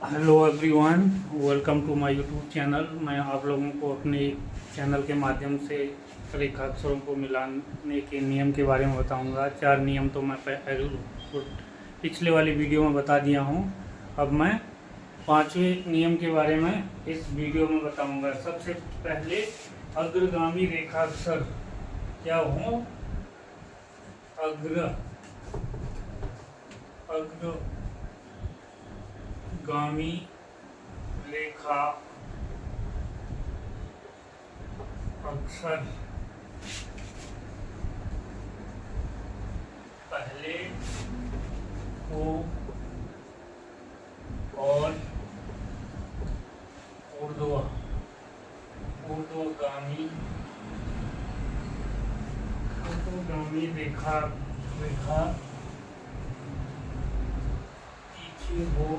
Hello everyone, welcome to my YouTube channel. मैं आप लोगों को अपने चैनल के माध्यम से रेखाक्षरों को मिलाने के नियम के बारे में बताऊंगा। 4 नियम तो मैं पिछले वाली वीडियो में बता दिया हूं। अब मैं 5वें नियम के बारे में इस वीडियो में बताऊंगा। सबसे पहले अग्रगामी रेखाक्षर क्या हो? अग्रगामी रेखा अक्षर पहले को और ऊर्ध्वगामी रेखा पीछे हो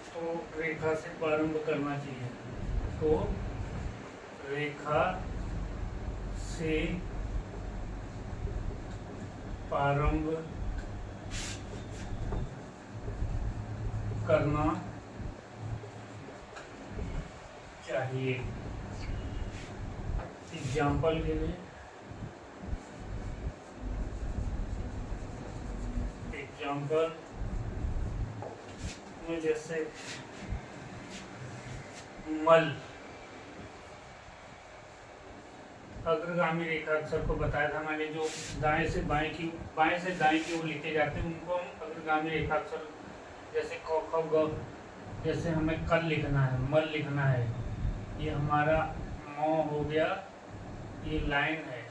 तो रेखा से प्रारंभ करना चाहिए। तो रेखा से प्रारंभ करना चाहिए। एग्जाम्पल के लिए में जैसे मल अग्रगामी रेखा अक्षर को बताया था मैंने, जो दाएं से दाएं की ओर लिखे जाते हैं उनको हम अग्रगामी रेखा अक्षर, जैसे क ख ग। जैसे हमें कल लिखना है, मल लिखना है, ये हमारा म हो गया, ये लाइन है,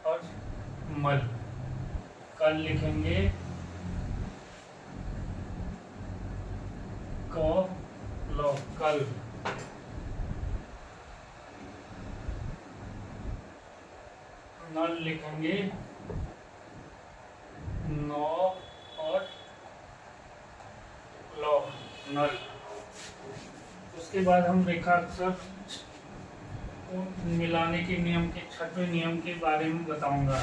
और मल कल लिखेंगे क लो कल। नल लिखेंगे नो और लो नल। उसके बाद हम रेखाक्षर को मिलाने के नियम के 6वें नियम के बारे में बताऊंगा।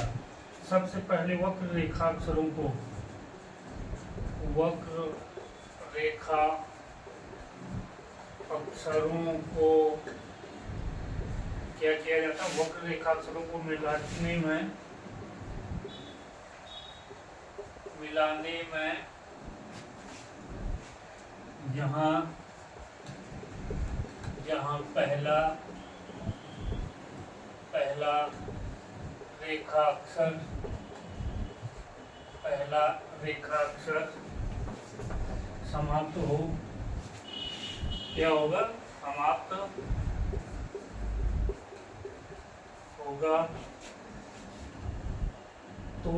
सबसे पहले वक्र रेखा अक्षरों को क्या किया जाता है? वक्र रेखा अक्षरों को मिलाने में जहाँ पहला रेखाक्षर समाप्त हो, क्या होगा? समाप्त होगा तो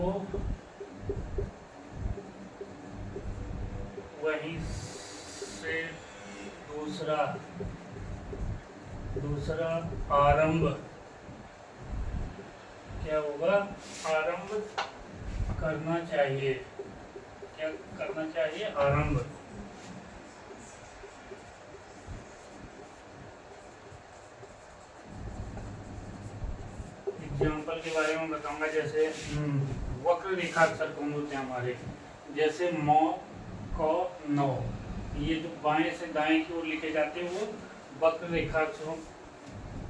वहीं से दूसरा आरंभ क्या होगा? आरंभ करना चाहिए। क्या करना चाहिए? आरंभ। एग्जाम्पल के बारे में बताऊंगा। जैसे वक्र रेखा अक्षर कौन होते हैं हमारे? जैसे म, क, नौ, ये जो बाएं से दाएं की ओर लिखे जाते हैं वो वक्र रेखा अक्षरों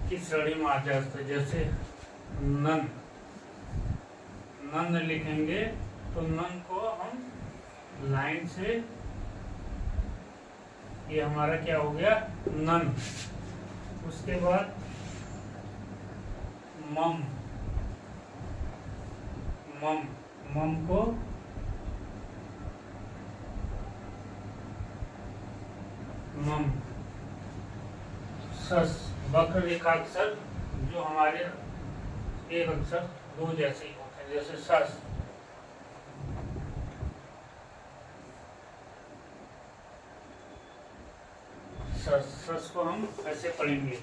की श्रेणी में आ जाते हैं। जैसे नन लिखेंगे तो नन को हम लाइन से, ये हमारा क्या हो गया? नन। उसके बाद मम को मम। सस वक्र रेखा अक्षर जो हमारे एक अक्षर दो जैसे ही होते हैं, जैसे सस। सस को हम ऐसे पढ़ेंगे।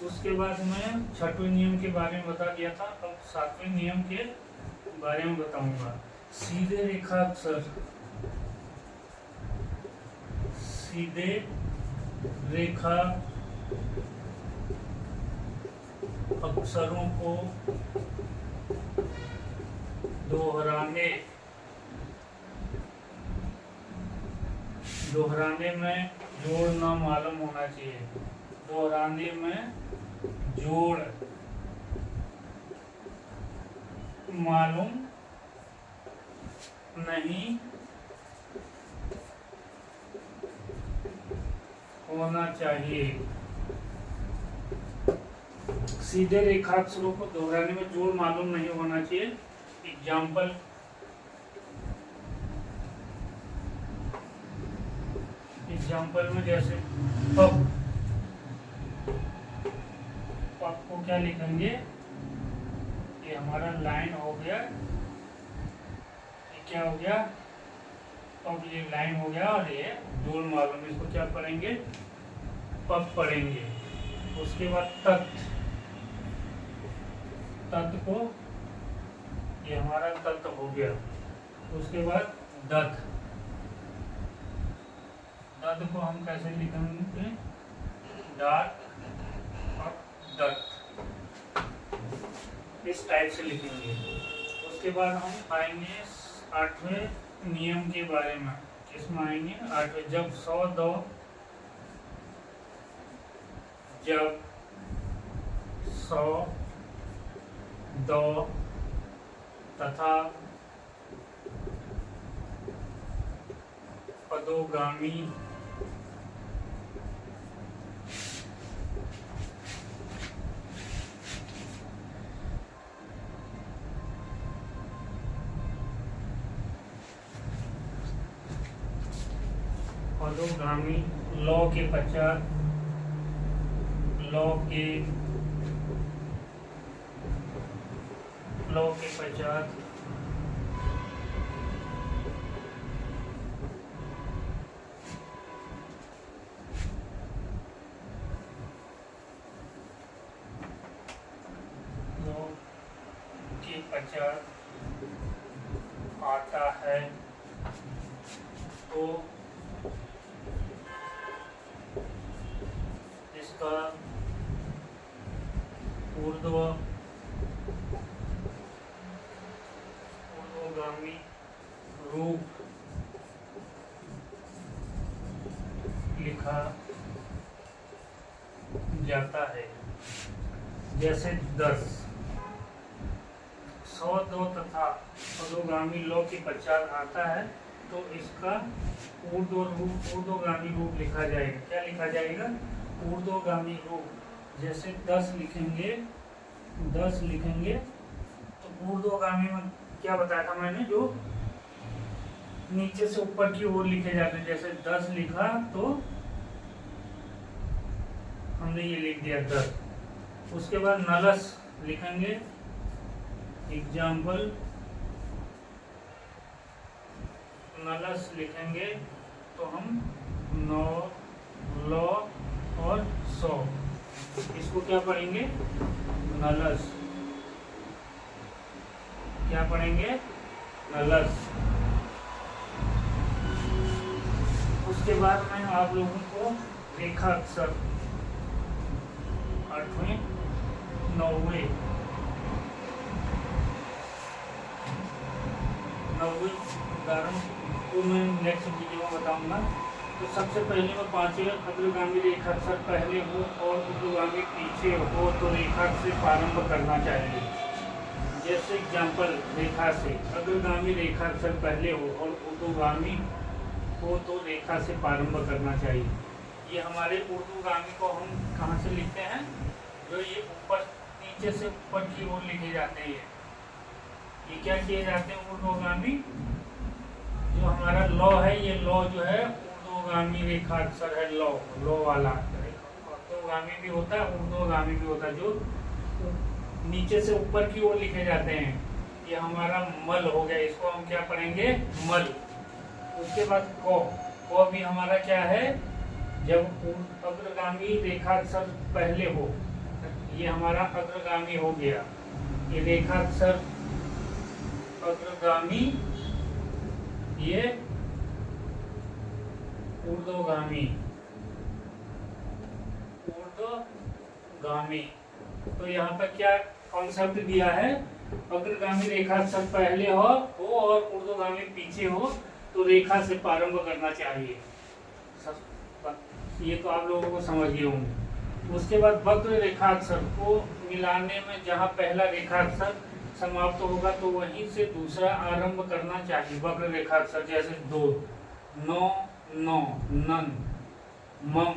उसके बाद मैं 6वें नियम के बारे में बता दिया था। अब 7वें नियम के बारे में बताऊंगा। सीधे रेखा अक्षरों को दोहराने दोहराने में जोड़ ना मालूम होना चाहिए। दोहराने में जोड़ मालूम नहीं होना चाहिए। सीधे रेखाक्षरों को दोहराने में जोड़ मालूम नहीं होना चाहिए। एग्जाम्पल में जैसे पप, पप को क्या लिखेंगे, ये हमारा लाइन हो गया, ये क्या हो गया, पप, ये लाइन हो गया और ये जोड़ मालूम, इसको क्या पढ़ेंगे, पप पढ़ेंगे। उसके बाद तत्, तत् को, ये हमारा तत् हो गया। उसके बाद दत्त, दत्त को हम कैसे लिखेंगे, डाट और दत्त, इस टाइप से लिखेंगे। उसके बाद हम आएंगे 8वें नियम के बारे में। इसमें आएंगे 8वें, जब 100 दो तथा पदोगामी लौ के पश्चात, लौ के पश्चात आता है तो इसका ऊर्ध्वगामी रूप लिखा जाता है। जैसे 10, 102 तथा पदोगामी लौ के पश्चात आता है तो इसका ऊर्ध्वगामी रूप लिखा जाएगा। क्या लिखा जाएगा, ऊर्ध्वगामी रूप। जैसे 10 लिखेंगे तो ऊर्ध्वगामी में क्या बताया था मैंने, जो नीचे से ऊपर की ओर लिखे जाते हैं। जैसे 10 लिखा तो हमने ये लिख दिया 10। उसके बाद नलस लिखेंगे, एग्जाम्पल नलस लिखेंगे तो हम 9, लौ और 100, इसको क्या पढ़ेंगे, नलस। क्या पढ़ेंगे, नलस। उसके बाद मैं आप लोगों को रेखा अक्षर 8वें 9वें उदाहरण को मैं नेक्स्ट वीडियो में बताऊंगा। तो सबसे पहले मैं 5वें अग्रगामी रेखाक्षर पहले हो और ऊर्ध्वगामी पीछे हो तो रेखा से प्रारंभ करना चाहिए। जैसे एग्जाम्पल, रेखा से अग्रगामी रेखाक्षर पहले हो और ऊर्ध्वगामी हो तो रेखा से प्रारंभ करना चाहिए। ये हमारे ऊर्ध्वगामी को हम कहाँ से लिखते हैं, जो ये ऊपर नीचे से ऊपर की ओर लिखे जाते हैं। ये क्या किए जाते हैं, ऊर्ध्वगामी। जो हमारा लौ है, ये लौ जो है ऊर्ध्वगामी रेखाक्षर है, लौ वाला। अग्रगामी भी होता है, ऊर्ध्वगामी भी होता है, जो नीचे से ऊपर की ओर लिखे जाते हैं। ये हमारा मल हो गया, इसको हम क्या पढ़ेंगे, मल। उसके बाद को भी हमारा क्या है, जब अग्रगामी रेखाक्षर पहले हो, ये हमारा अग्रगामी हो गया। ये रेखाक्षर अग्रगामी, ये ऊर्ध्वगामी। तो यहाँ पर क्या कॉन्सेप्ट दिया है, अग्रगामी रेखाक्षर पहले हो और ऊर्ध्वगामी पीछे हो तो रेखा से प्रारंभ करना चाहिए। ये तो आप लोगों को समझ गए होंगे। उसके बाद वक्र रेखाक्षर को मिलाने में जहाँ पहला रेखाक्षर समाप्त होगा तो वहीं से दूसरा आरंभ करना चाहिए। वक्र रेखाक्षर जैसे दो, नो, नो, नन, मम,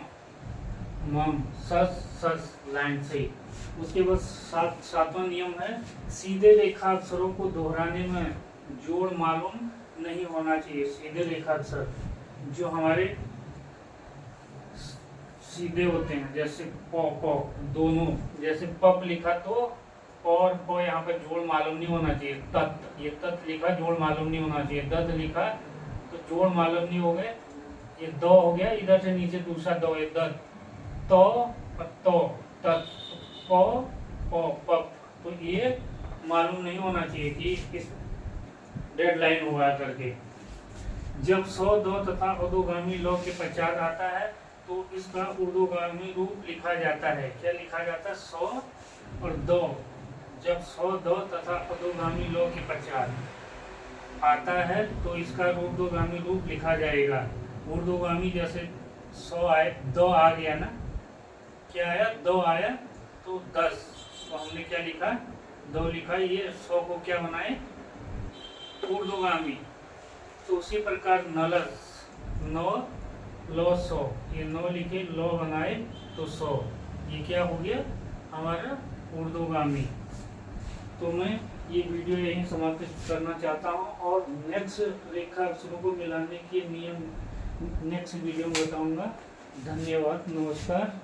मम, सस, सस लाइन से। उसके बाद सातवां नियम है, सीधे रेखाक्षरों को दोहराने में जोड़ मालूम नहीं होना चाहिए। सीधे रेखाक्षर जो हमारे सीधे होते हैं, जैसे प, दोनों, जैसे पप लिखा तो और प यहाँ पे जोड़ मालूम नहीं होना चाहिए। तत्, ये तत् लिखा जोड़ मालूम नहीं होना चाहिए। दत्त लिखा तो जोड़ मालूम नहीं हो गए। ये दो हो गया, इधर से नीचे दूसरा दो, ये दत्त, तो, तत्, पप, तो ये मालूम नहीं होना चाहिए कि किस डेड लाइन हुआ करके। जब सौ, दो तथा उर्दूगामी लोग के पश्चात आता है तो इसका उर्दूगामी रूप लिखा जाता है। क्या लिखा जाता है? सौ और दो। जब सौ, दो तथा उर्दूगामी लोग के पश्चात आता है तो इसका उर्दूगामी रूप लिखा जाएगा। उर्दूगामी जैसे 100 आए, 2 आ गया ना, क्या आया? 2 आया तो 10, तो हमने क्या लिखा? 2 लिखा। ये 100 को क्या बनाए? उर्दूगामी। तो उसी प्रकार नलस, 9, लो, 100, ये 9 लिखे, लो बनाए तो 100, ये क्या हो गया? हमारा उर्दूगामी। तो मैं ये वीडियो यहीं समाप्त करना चाहता हूँ और नेक्स्ट रेखा अक्षरों को मिलाने के नियम नेक्स्ट वीडियो में बताऊंगा। धन्यवाद, नमस्कार।